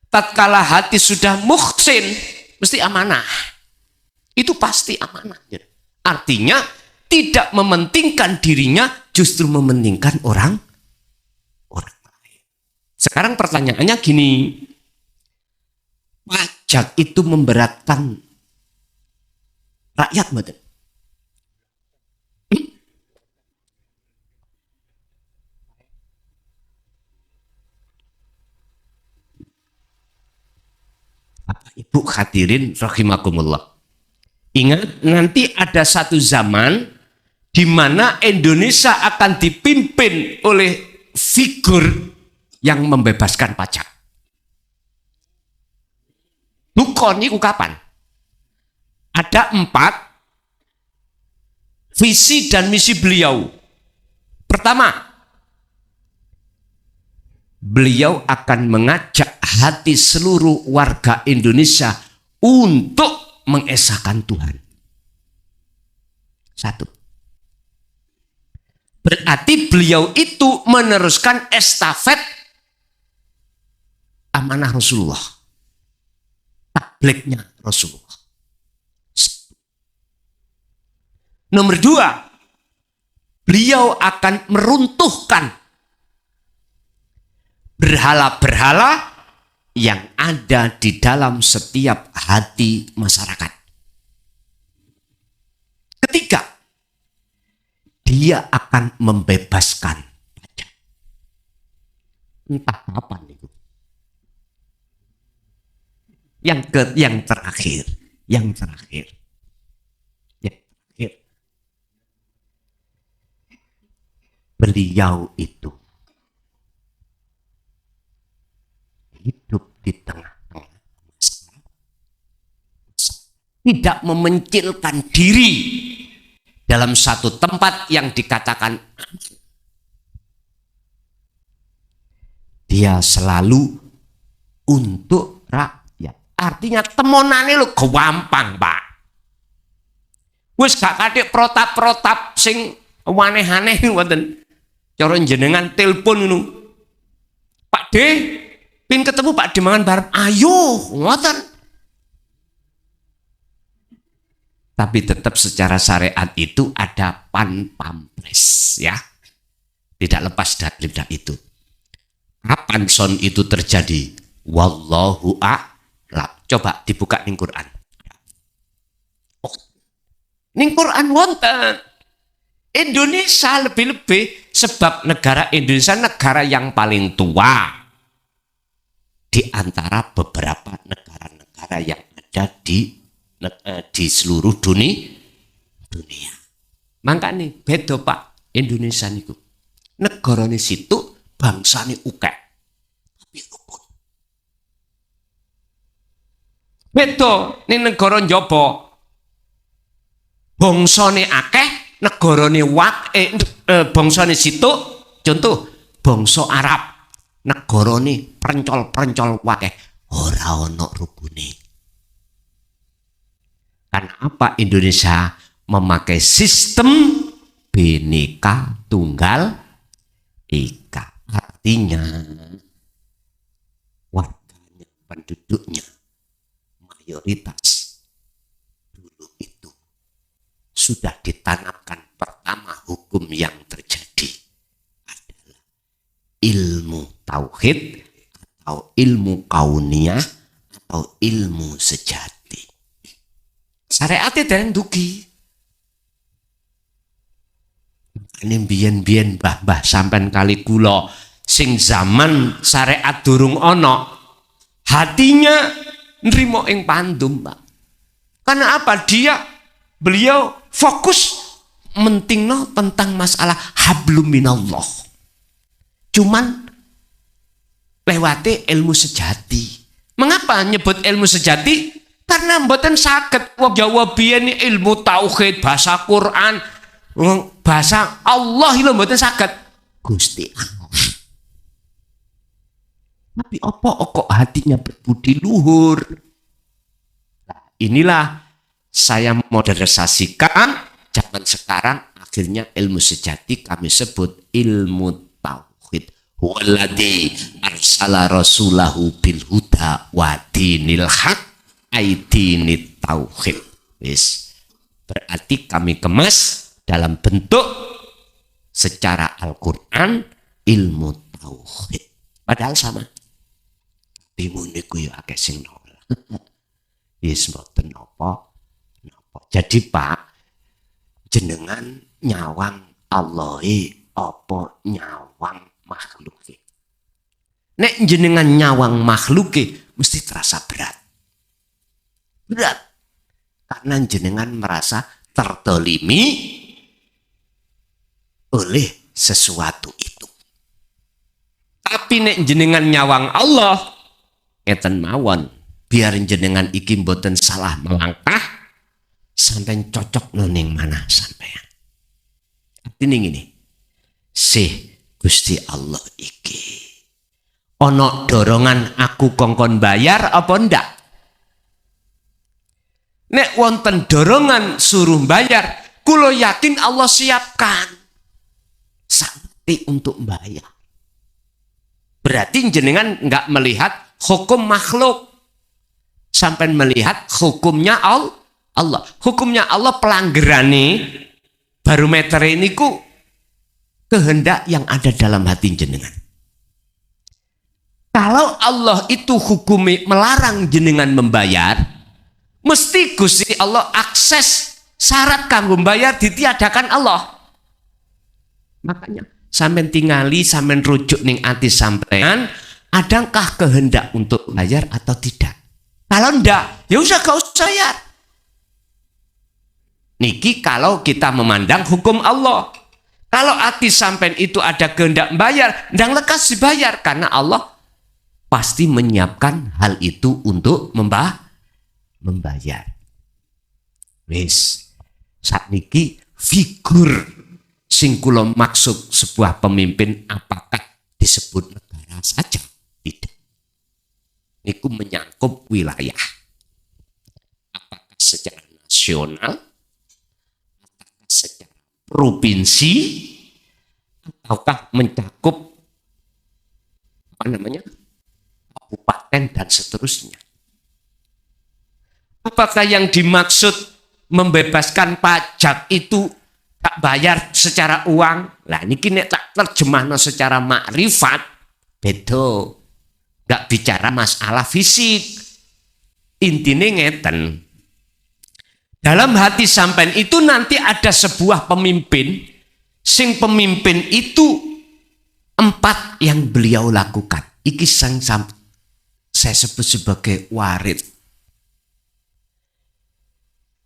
tatkala hati sudah muhsin, mesti amanah. Itu pasti amanah. Artinya tidak mementingkan dirinya, justru mementingkan orang lain. Sekarang pertanyaannya gini, pajak itu memberatkan rakyat, betul? Ibu hadirin rahimakumullah. Ingat, nanti ada satu zaman di mana Indonesia akan dipimpin oleh figur yang membebaskan pajak. Dukon itu kapan? Ada 4 visi dan misi beliau. Pertama, beliau akan mengajak hati seluruh warga Indonesia untuk mengesahkan Tuhan. 1. Berarti beliau itu meneruskan estafet amanah Rasulullah. Tablignya Rasulullah. Nomor 2, beliau akan meruntuhkan berhala-berhala yang ada di dalam setiap hati masyarakat. Ketiga, dia akan membebaskan pajak. Entah kapan itu. Yang terakhir. Beliau itu hidup di tengah-tengah masyarakat, tidak memencilkan diri dalam satu tempat yang dikatakan aman. Dia selalu untuk rakyat. Artinya temonane lu gampang, Pak. Wis gak kathik protap-protap sing aneh-aneh ngoten. Cara jenengan telepon ngono. Pak D, pin ketemu Pak D mangan bareng. Ayo, ngoten. Tapi tetap secara syariat itu ada pampres ya. Tidak lepas dari itu. Kapan son itu terjadi? Wallahu a'lam. Coba dibuka ning Quran. Oh, ning Quran wonten. Indonesia lebih-lebih sebab negara Indonesia negara yang paling tua di antara beberapa negara-negara yang ada di seluruh dunia. Makanya beda Pak Indonesia niku. Negarane situ bangsane ukek. Tapi rukun. Beda ning negara njaba. Bangsane akeh, negarane bangsane situ, contoh bangsa Arab. Negarane prencol-prencol wakeh. Ora ana rukune. Karena apa? Indonesia memakai sistem Bhinneka Tunggal Ika. Artinya warganya, penduduknya, mayoritas dulu itu sudah ditanamkan. Pertama hukum yang terjadi adalah ilmu tauhid atau ilmu kauniyah atau ilmu sejati. Syariatnya dereng dugi. Ini biyen-biyen mbah-mbah sampean kali kula sing zaman syariat durung ana, hatinya nrimo ing pandum, Pak. Karena apa? Beliau fokus mentingno tentang masalah hablum minallah. Cuman lewati ilmu sejati. Mengapa nyebut ilmu sejati? Karena mboten saged wong Jawa biyen ilmu tauhid, bahasa Quran, bahasa Allah lho mboten saged. Gusti Allah. Tapi apa kok hatinya berbudi luhur? Nah, inilah saya modernisasikan zaman sekarang, akhirnya ilmu sejati kami sebut ilmu tauhid. Walladzi arsala rasulahu bil huda wa dinil haq aidinit tauhid. Wis. Berarti kami kemas dalam bentuk secara Al-Qur'an ilmu tauhid. Padahal sama. Timun niku ya akeh sing nolak. Yes mboten napa. Jadi Pak, jenengan nyawang Allahi apa nyawang makhluki? Nek jenengan nyawang makhluki mesti terasa berat. Berat. Karena jenengan merasa tertolimi oleh sesuatu itu. Tapi nek jenengan nyawang Allah, ngeten mawon, biar jenengan iki mboten salah melangkah, sampai cocok noning mana sampean. Artinya gini, Gusti Allah iki ono dorongan aku kongkon bayar apa ndak? Nek wonten dorongan suruh bayar, kulo yakin Allah siapkan sakti untuk bayar. Berarti jenengan nggak melihat hukum makhluk, sampai melihat hukumnya Allah. Hukumnya Allah pelanggarane barometer ini ku kehendak yang ada dalam hati jenengan. Kalau Allah itu hukumi melarang jenengan membayar, mesti Gusti Allah akses syarat kanggo membayar ditiadakan Allah. Makanya sampean tingali, sampean rujuk ning ati sampean, adakah kehendak untuk bayar atau tidak? Kalau ndak, ya usah gak usah bayar. Niki kalau kita memandang hukum Allah. Kalau hati sampean itu ada kehendak bayar, ndang lekas dibayar karena Allah pasti menyiapkan hal itu untuk membayar. Wis, sakniki figur sing kula maksud sebuah pemimpin apakah disebut negara saja? Tidak. Niku menyangkut wilayah. Apakah secara nasional, apakah secara provinsi, ataukah mencakup kabupaten dan seterusnya. Apakah yang dimaksud membebaskan pajak itu tak bayar secara uang? Lah niki nek tak terjemahno secara makrifat beda. Gak bicara masalah fisik. Intine ngeten. Dalam hati sampean itu nanti ada sebuah pemimpin, sing pemimpin itu 4 yang beliau lakukan. Iki saya sebut sebagai warid.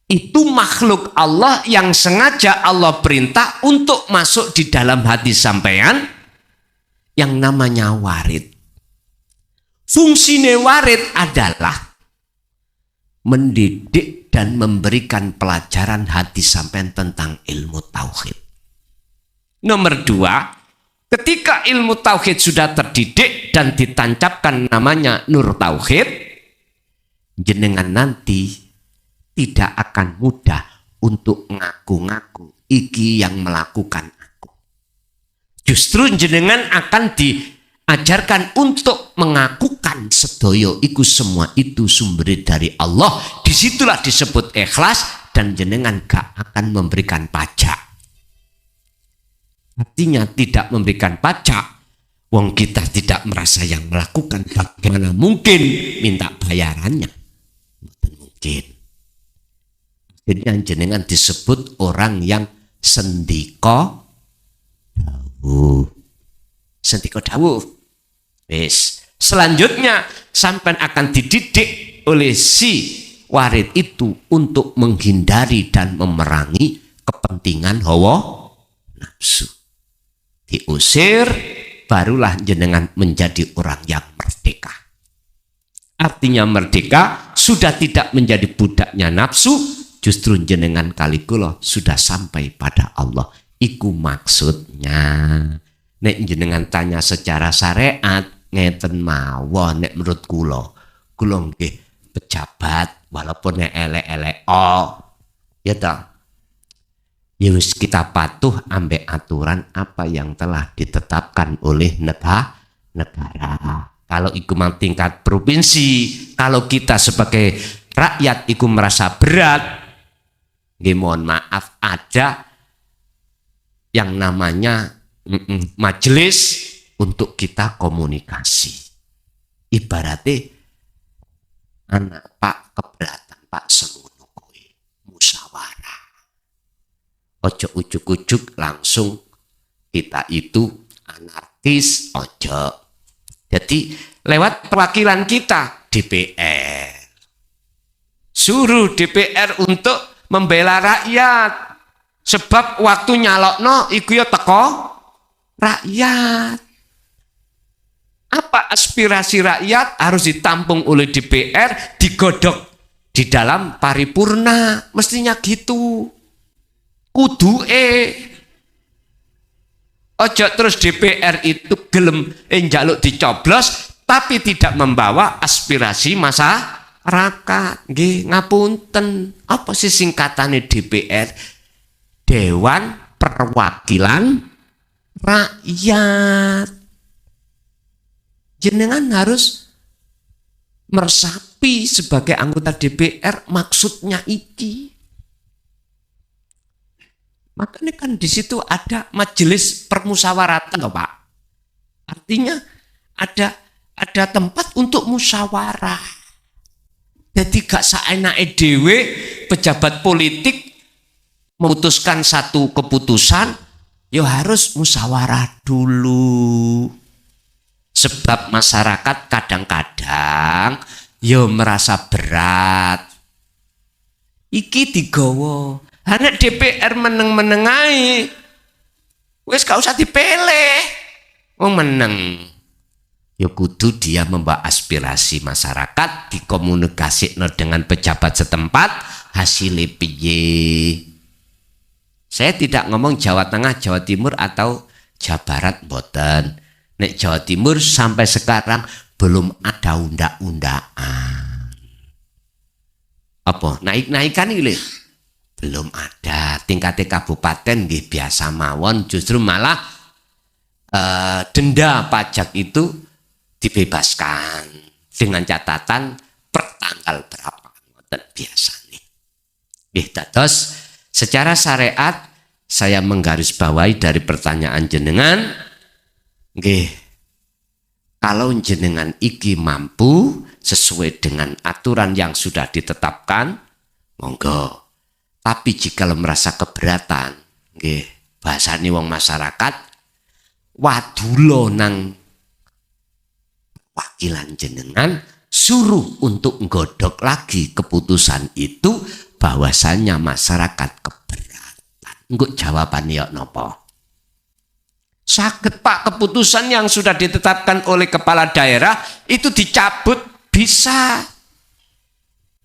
Itu makhluk Allah yang sengaja Allah perintah untuk masuk di dalam hati sampean yang namanya warid. Fungsinya warid adalah mendidik dan memberikan pelajaran hati sampean tentang ilmu tauhid. Nomor 2, ketika ilmu tauhid sudah terdidik dan ditancapkan namanya nur tauhid, jenengan nanti tidak akan mudah untuk ngaku-ngaku iki yang melakukan aku. Justru jenengan akan diajarkan untuk mengakukan sedoyo iku semua itu sumber dari Allah. Disitulah disebut ikhlas dan jenengan gak akan memberikan pajak. Artinya tidak memberikan pajak Wong kita tidak merasa yang melakukan, bagaimana mungkin minta bayarannya? Bukan mungkin. Jadi jenengan disebut orang yang sendika dawuh. Sendika dawuh. Wis. Selanjutnya sampean akan dididik oleh si warid itu untuk menghindari dan memerangi kepentingan hawa nafsu. Diusir, barulah jenengan menjadi orang yang merdeka. Artinya merdeka sudah tidak menjadi budaknya nafsu, justru jenengan kali kula sudah sampai pada Allah. Iku maksudnya. Nek jenengan tanya secara syariat, ngeten mawon nek menurut kula nggih pejabat walaupun nek elek-elek ya ta. Ya wis kita patuh ambek aturan apa yang telah ditetapkan oleh negara. Kalau iku mang tingkat provinsi, kalau kita sebagai rakyat iku merasa berat, nggih mohon maaf ada yang namanya majelis untuk kita komunikasi. Ibaratnya anak Pak keberatan Pak semono kowe musyawarah. Ojo ujuk-ujuk langsung kita itu anarkis, ojo. Jadi lewat perwakilan kita DPR. Suruh DPR untuk membela rakyat. Sebab waktu nyalokno iku ya teko rakyat. Apa aspirasi rakyat harus ditampung oleh DPR, digodok di dalam paripurna. Mestinya gitu. Kuduke. Ojo terus DPR itu gelem njaluk dicoblos tapi tidak membawa aspirasi masyarakat. Nggih, ngapunten. Apa sih singkatane DPR? Dewan Perwakilan Rakyat. Jenengan harus meresapi sebagai anggota DPR maksudnya iki. Makanya kan di situ ada majelis permusyawaratan loh Pak. Artinya ada tempat untuk musyawarah. Jadi gak saenake dhewe pejabat politik memutuskan satu keputusan, ya harus musyawarah dulu. Sebab masyarakat kadang-kadang ya merasa berat. Iki digawa. Hanya DPR meneng-menengai. Wes gak usah dipilih. Wong meneng. Ya kudu dia membawa aspirasi masyarakat, dikomunikasikan dengan pejabat setempat, hasilnya piye. Saya tidak ngomong Jawa Tengah, Jawa Timur atau Jawa Barat mboten. Nek Jawa Timur sampai sekarang belum ada undang-undangan. Apa? Naik-naikan ini belum ada. Tingkatnya kabupaten nggih biasa mawon, justru malah denda pajak itu dibebaskan dengan catatan per tanggal berapa. Biasa nih. Terus secara syariat saya menggarisbawahi dari pertanyaan jenengan, nggih, kalau jenengan iki mampu sesuai dengan aturan yang sudah ditetapkan, monggo. Tapi jika merasa keberatan, nggih, bahasane wong masyarakat, wadulo nang wakilan jenengan, suruh untuk nggodok lagi keputusan itu, bahwasannya masyarakat keberatan. Engko jawabannya ya napa? Saged Pak, keputusan yang sudah ditetapkan oleh kepala daerah itu dicabut bisa.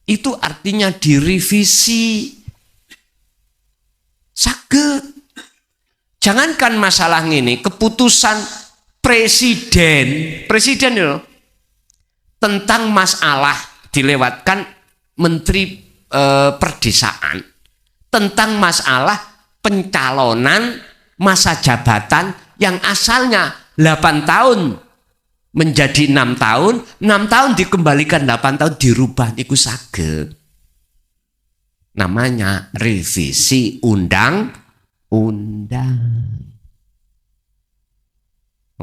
Itu artinya direvisi. Saged. Jangankan masalah ini, keputusan presiden loh, tentang masalah dilewatkan menteri perdesaan, tentang masalah pencalonan masa jabatan yang asalnya 8 tahun menjadi 6 tahun, 6 tahun dikembalikan 8 tahun, dirubah niku saged. Namanya revisi undang-undang.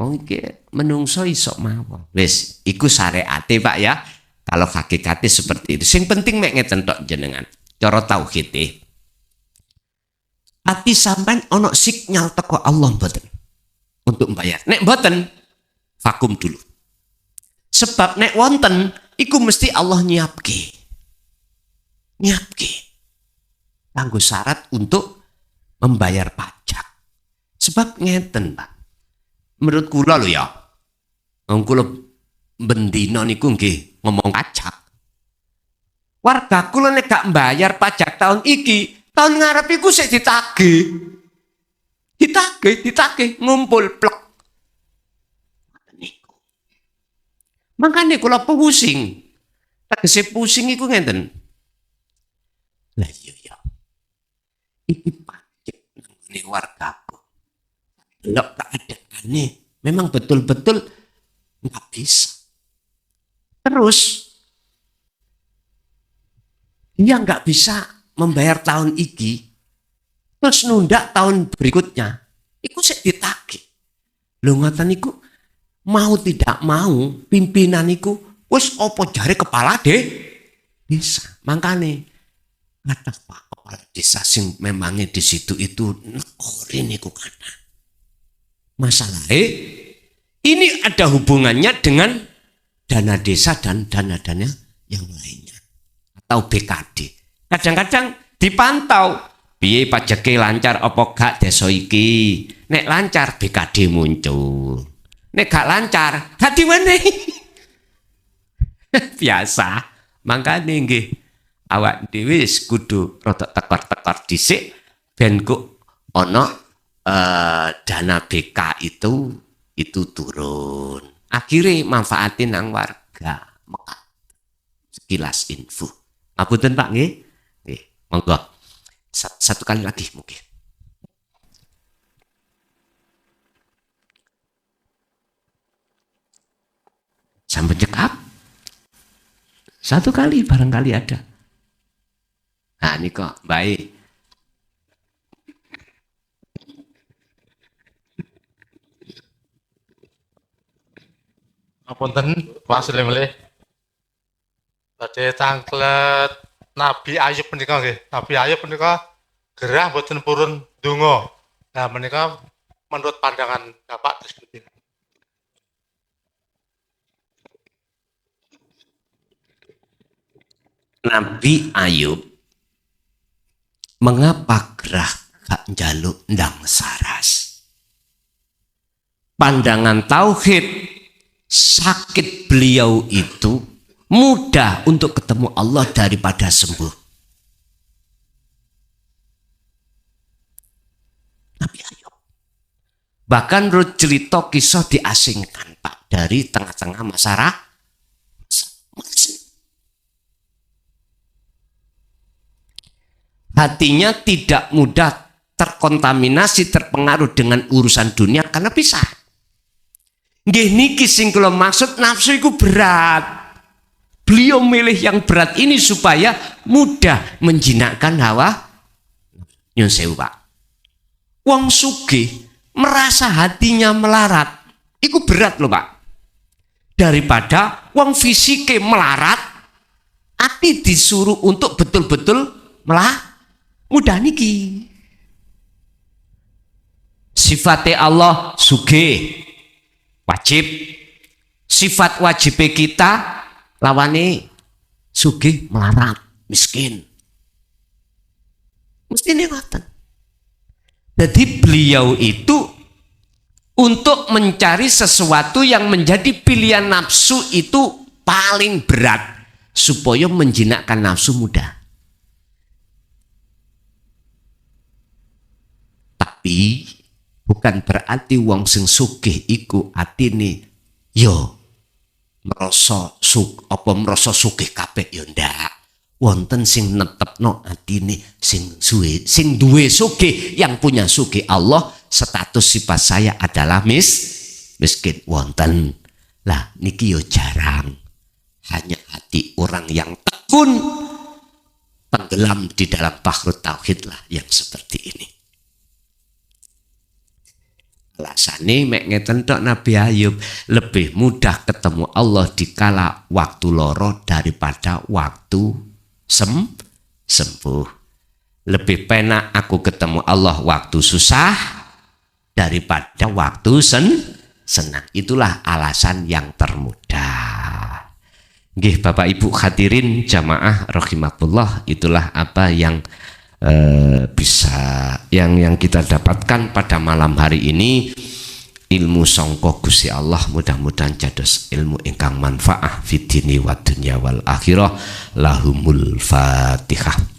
Oh iki menungso iso mawon. Wis, iku syariate Pak ya. Kalau hakikate seperti itu. Sing penting mek ngeten tok jenengan. Cara tauhid ati sampean ono sinyal teko Allah mboten untuk membayar. Nek mboten vakum dulu. Sebab nek wonten iku mesti Allah nyiapke. Kanggo syarat untuk membayar pajak. Sebab ngeten, Pak. Menurut kula lho ya. Wong kula bendina niku nggih ngomong pajak. Warga kula nek gak mbayar pajak tahun iki, tahun ngarep iku sik ditagih. Ditagih ngumpul plek. Niku. Makane kula pusing. Tegese pusing iku ngenten. Lah iya ya. Iki pajak nang wargaku. Delok keadaannya memang betul-betul nggak bisa. Terus dia nggak bisa membayar tahun iki, terus nunda tahun berikutnya. Iku sik ditagih. Lho ngoten niku mau tidak mau pimpinan iku wis apa jare kepala desa. Makane kata Pak kepala desa sing memangnya di situ itu nekori niku kata. Masalahnya ini ada hubungannya dengan dana desa dan dana-dana yang lainnya atau BKD. Kadang-kadang dipantau piye pajake lancar apa gak desa iki. Nek lancar BKD muncul. Nek gak lancar gak diwenehi. Biasa. Makane nggih awak dhewe wis kudu rada tekor-tekor dhisik ben kok ana dana BK itu turun. Akhirnya manfaatin nang warga. Sekilas info. Ngapunten Pak nggih. Nggih, monggo. Satu kali lagi mungkin. Sampai cekap. Satu kali barangkali ada. Nah ini kok baik. Apunten Pak Sulemele. Badhe tanglet Nabi Ayub menika nggih. Nabi Ayub menika gerah boten purun donga. Nah menika menurut pandangan Bapak seperti ini. Nabi Ayub mengapa gerah gak njaluk ndang saras? Pandangan tauhid sakit beliau itu mudah untuk ketemu Allah daripada sembuh. Nabi Ayub. Bahkan menurut cerita kisah diasingkan Pak dari tengah-tengah masyarakat. Hatinya tidak mudah terkontaminasi, terpengaruh dengan urusan dunia karena bisa. Nggih niki sing kula maksud nafsu iku berat. Beliau milih yang berat ini supaya mudah menjinakkan hawa. Nyun sewu Pak. Wong sugih merasa hatinya melarat. Iku berat loh Pak. Daripada wong fisike melarat, hati disuruh untuk betul-betul mudah niki. Sifatnya Allah sugih. Wajib. Sifat wajib kita lawane sugih melarat, miskin. Mesti ini ngoten. Jadi beliau itu untuk mencari sesuatu yang menjadi pilihan nafsu itu paling berat supaya menjinakkan nafsu mudah. Tapi bukan berarti wong sing sugih iku atine yo merasa sugih kabeh yo ndak. Wonten sing netepno atine sing duwe sugih, yang punya sugih Allah, status sifat saya adalah miskin. Wonten. Lah niki yo jarang. Hanya hati orang yang tekun tenggelam di dalam bahrut tauhid lah yang seperti ini. Alasane mek ngeten tok Nabi Ayub lebih mudah ketemu Allah dikala waktu loro daripada waktu sembuh. Lebih penak aku ketemu Allah waktu susah daripada waktu senang. Itulah alasan yang termudah. Nggih Bapak Ibu hadirin jamaah rahimakumullah, itulah apa yang bisa yang kita dapatkan pada malam hari ini. Ilmu sangka Gusti Allah mudah-mudahan dados ilmu ingkang manfaat fid dini wad dunya wal akhirah. Lahumul Fatihah.